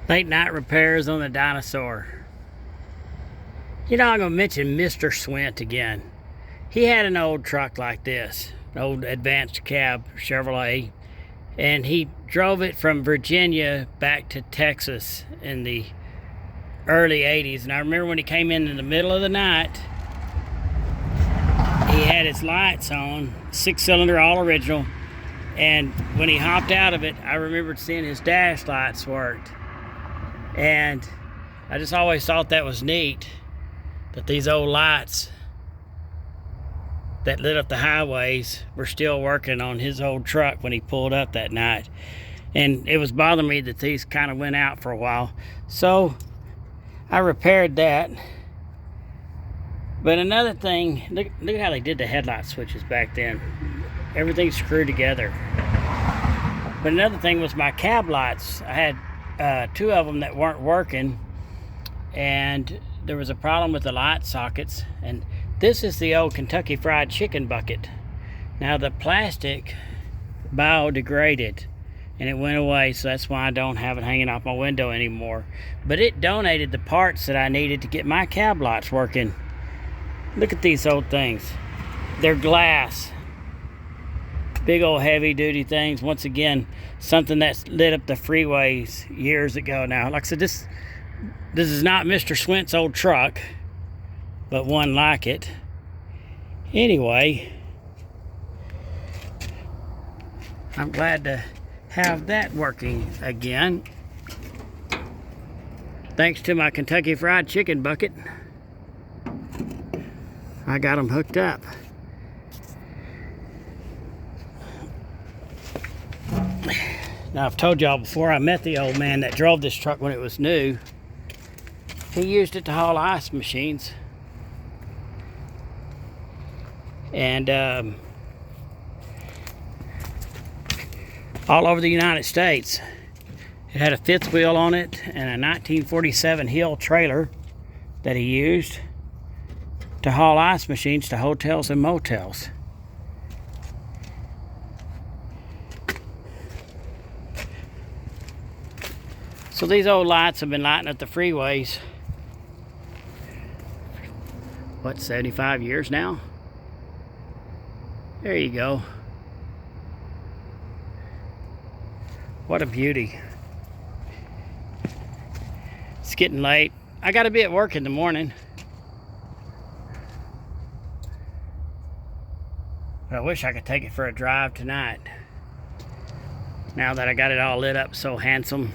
Late night repairs on the Dinosaur. You know, I'm going to mention Mr. Swint again. He had an old truck like this, an old advanced cab Chevrolet, and he drove it from Virginia back to Texas in the early 80s. And I remember when he came in the middle of the night, he had his lights on, 6-cylinder, all original. And when he hopped out of it, I remembered seeing his dash lights worked. And I just always thought that was neat, that these old lights that lit up the highways were still working on his old truck when he pulled up that night. And it was bothering me that these kind of went out for a while. So I repaired that. But another thing, look how they did the headlight switches back then. Everything's screwed together. But another thing was my cab lights. I had two of them that weren't working, and there was a problem with the light sockets. And this is the old Kentucky Fried Chicken bucket. Now the plastic biodegraded and it went away, so that's why I don't have it hanging off my window anymore. But it donated the parts that I needed to get my cab lights working. Look at these old things. They're glass. Big old heavy duty things. Once again, something that's lit up the freeways years ago now. Like I said, this is not Mr. Swint's old truck, but one like it. Anyway, I'm glad to have that working again. Thanks to my Kentucky Fried Chicken bucket, I got them hooked up. Now, I've told y'all before, I met the old man that drove this truck when it was new. He used it to haul ice machines. And all over the United States. It had a fifth wheel on it and a 1947 Hill trailer that he used to haul ice machines to hotels and motels. So these old lights have been lighting up the freeways, what, 75 years now? There you go. What a beauty. It's getting late. I gotta be at work in the morning. But I wish I could take it for a drive tonight, now that I got it all lit up so handsome.